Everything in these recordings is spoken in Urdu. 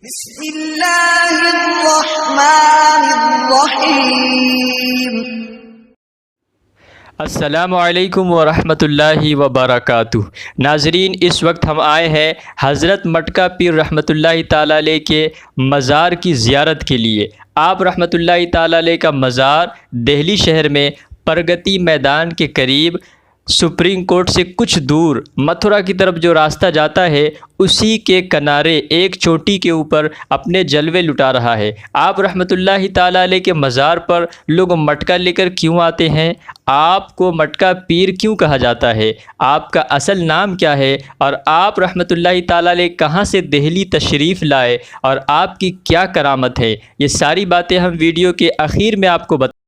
بسم اللہ الرحمن الرحیم۔ السلام علیکم ورحمۃ اللہ وبرکاتہ۔ ناظرین، اس وقت ہم آئے ہیں حضرت مٹکا پیر رحمۃ اللہ تعالیٰ علیہ کے مزار کی زیارت کے لیے۔ آپ رحمۃ اللہ تعالیٰ علیہ کا مزار دہلی شہر میں پرگتی میدان کے قریب سپریم کورٹ سے کچھ دور متھرا کی طرف جو راستہ جاتا ہے اسی کے کنارے ایک چوٹی کے اوپر اپنے جلوے لٹا رہا ہے۔ آپ رحمۃ اللہ تعالیٰ علیہ کے مزار پر لوگ مٹکا لے کر کیوں آتے ہیں؟ آپ کو مٹکا پیر کیوں کہا جاتا ہے؟ آپ کا اصل نام کیا ہے؟ اور آپ رحمۃ اللہ تعالیٰ علیہ کہاں سے دہلی تشریف لائے اور آپ کی کیا کرامت ہے؟ یہ ساری باتیں ہم ویڈیو کے اخیر میں آپ کو بتائیں۔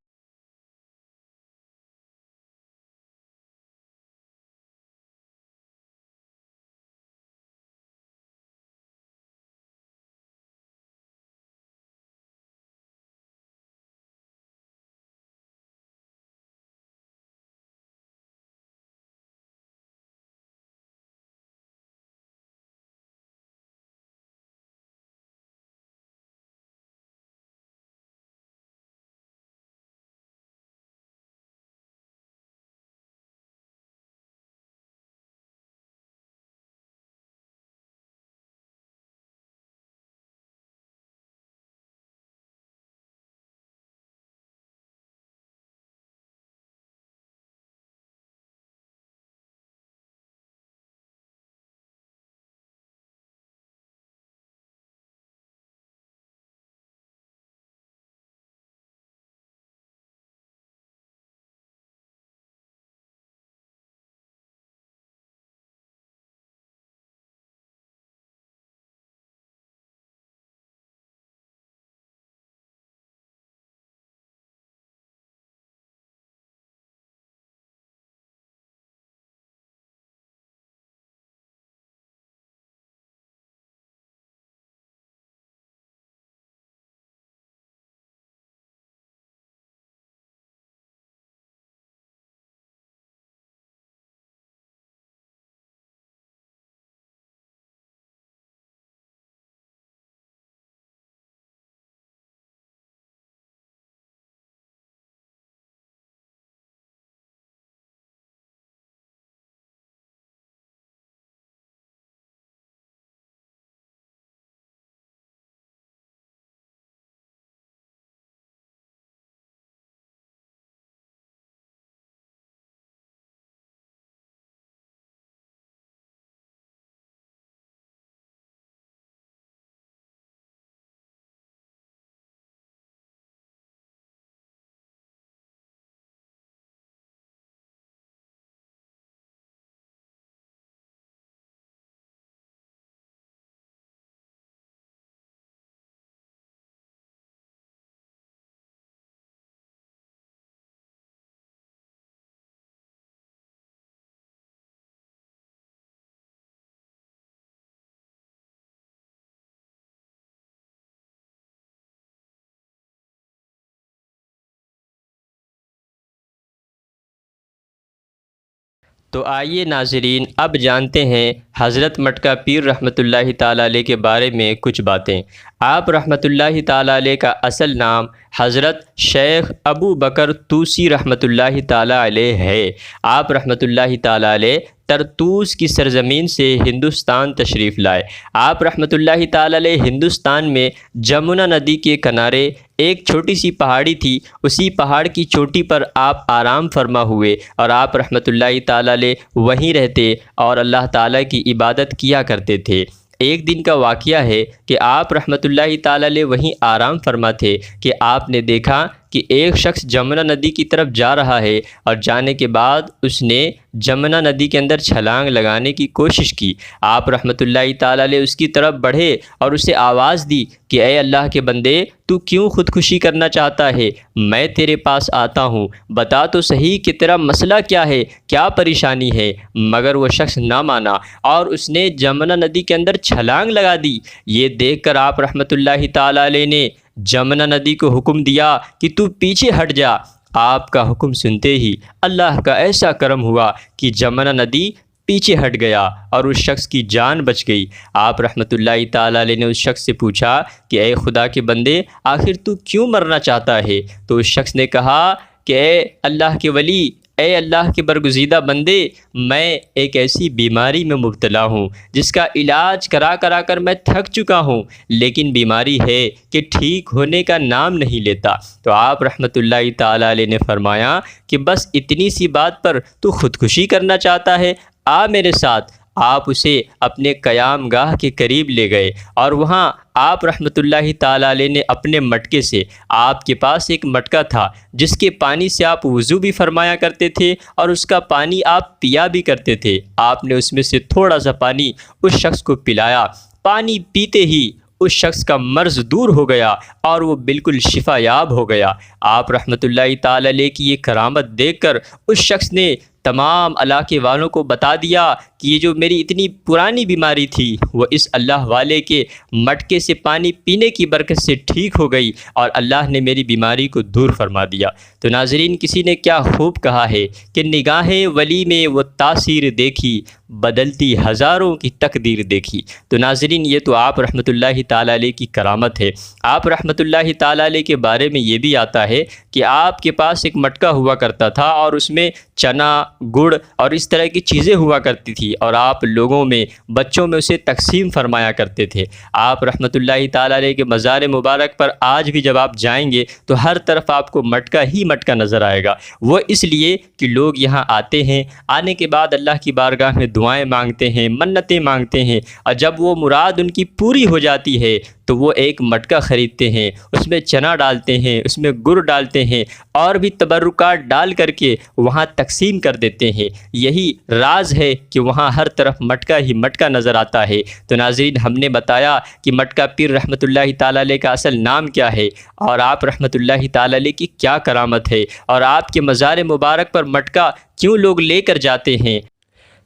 تو آئیے ناظرین، اب جانتے ہیں حضرت مٹکا پیر رحمۃ اللہ تعالیٰ علیہ کے بارے میں کچھ باتیں۔ آپ رحمۃ اللہ تعالیٰ علیہ کا اصل نام حضرت شیخ ابو بکر طوسی رحمۃ اللہ تعالیٰ علیہ ہے۔ آپ رحمۃ اللہ تعالیٰ علیہ طرطوس کی سرزمین سے ہندوستان تشریف لائے۔ آپ رحمۃ اللہ تعالیٰ علیہ ہندوستان میں جمنا ندی کے کنارے ایک چھوٹی سی پہاڑی تھی، اسی پہاڑ کی چوٹی پر آپ آرام فرما ہوئے اور آپ رحمۃ اللہ تعالیٰ علیہ وہیں رہتے اور اللہ تعالیٰ کی عبادت کیا کرتے تھے۔ ایک دن کا واقعہ ہے کہ آپ رحمۃ اللہ تعالیٰ علیہ وہیں آرام فرما تھے کہ آپ نے دیکھا کہ ایک شخص جمنا ندی کی طرف جا رہا ہے اور جانے کے بعد اس نے جمنا ندی کے اندر چھلانگ لگانے کی کوشش کی۔ آپ رحمۃ اللہ تعالیٰ علیہ اس کی طرف بڑھے اور اسے آواز دی کہ اے اللہ کے بندے، تو کیوں خودکشی کرنا چاہتا ہے؟ میں تیرے پاس آتا ہوں، بتا تو صحیح کہ تیرا مسئلہ کیا ہے، کیا پریشانی ہے؟ مگر وہ شخص نہ مانا اور اس نے جمنا ندی کے اندر چھلانگ لگا دی۔ یہ دیکھ کر آپ رحمۃ اللہ تعالیٰ علیہ نے جمنا ندی کو حکم دیا کہ تو پیچھے ہٹ جا۔ آپ کا حکم سنتے ہی اللہ کا ایسا کرم ہوا کہ جمنا ندی پیچھے ہٹ گیا اور اس شخص کی جان بچ گئی۔ آپ رحمۃ اللہ تعالیٰ علیہ نے اس شخص سے پوچھا کہ اے خدا کے بندے، آخر تو کیوں مرنا چاہتا ہے؟ تو اس شخص نے کہا کہ اے اللہ کے ولی، اے اللہ کے برگزیدہ بندے، میں ایک ایسی بیماری میں مبتلا ہوں جس کا علاج کرا کر میں تھک چکا ہوں، لیکن بیماری ہے کہ ٹھیک ہونے کا نام نہیں لیتا۔ تو آپ رحمۃ اللہ تعالیٰ علیہ نے فرمایا کہ بس اتنی سی بات پر تو خودکشی کرنا چاہتا ہے، آ میرے ساتھ۔ آپ اسے اپنے قیام گاہ کے قریب لے گئے اور وہاں آپ رحمۃ اللہ تعالیٰ علیہ نے اپنے مٹکے سے، آپ کے پاس ایک مٹکا تھا جس کے پانی سے آپ وضو بھی فرمایا کرتے تھے اور اس کا پانی آپ پیا بھی کرتے تھے، آپ نے اس میں سے تھوڑا سا پانی اس شخص کو پلایا۔ پانی پیتے ہی اس شخص کا مرض دور ہو گیا اور وہ بالکل شفا یاب ہو گیا۔ آپ رحمۃ اللہ تعالیٰ علیہ کی یہ کرامت دیکھ کر اس شخص نے تمام علاقے والوں کو بتا دیا کہ یہ جو میری اتنی پرانی بیماری تھی وہ اس اللہ والے کے مٹکے سے پانی پینے کی برکت سے ٹھیک ہو گئی اور اللہ نے میری بیماری کو دور فرما دیا۔ تو ناظرین، کسی نے کیا خوب کہا ہے کہ نگاہیں ولی میں وہ تاثیر دیکھی، بدلتی ہزاروں کی تقدیر دیکھی۔ تو ناظرین، یہ تو آپ رحمۃ اللہ تعالیٰ علیہ کی کرامت ہے۔ آپ رحمۃ اللہ تعالیٰ علیہ کے بارے میں یہ بھی آتا ہے کہ آپ کے پاس ایک مٹکا ہوا کرتا تھا اور اس میں چنا، گڑ اور اس طرح کی چیزیں ہوا کرتی تھی اور آپ لوگوں میں، بچوں میں اسے تقسیم فرمایا کرتے تھے۔ آپ رحمۃ اللہ تعالیٰ علیہ کے مزار مبارک پر آج بھی جب آپ جائیں گے تو ہر طرف آپ کو مٹکا ہی مٹکا نظر آئے گا۔ وہ اس لیے کہ لوگ یہاں آتے ہیں، آنے کے بعد اللہ کی بارگاہ میں دعائیں مانگتے ہیں، منتیں مانگتے ہیں، اور جب وہ مراد ان کی پوری ہو جاتی ہے تو وہ ایک مٹکا خریدتے ہیں، اس میں چنا ڈالتے ہیں، اس میں گڑ ڈالتے ہیں اور بھی تبرکات ڈال کر کے وہاں تقسیم کر دیتے ہیں۔ یہی راز ہے کہ وہاں ہر طرف مٹکا ہی مٹکا نظر آتا ہے۔ تو ناظرین، ہم نے بتایا کہ مٹکا پیر رحمۃ اللہ تعالیٰ علیہ کا اصل نام کیا ہے اور آپ رحمۃ اللہ تعالیٰ علیہ کی کیا کرامت ہے اور آپ کے مزار مبارک پر مٹکا کیوں لوگ لے کر جاتے ہیں۔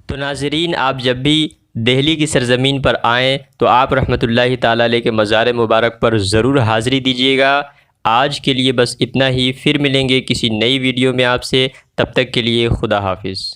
تو ناظرین، آپ جب بھی دہلی کی سرزمین پر آئیں تو آپ رحمۃ اللہ تعالیٰ علیہ کے مزار مبارک پر ضرور حاضری دیجیے گا۔ آج کے لیے بس اتنا ہی، پھر ملیں گے کسی نئی ویڈیو میں آپ سے، تب تک کے لیے خدا حافظ۔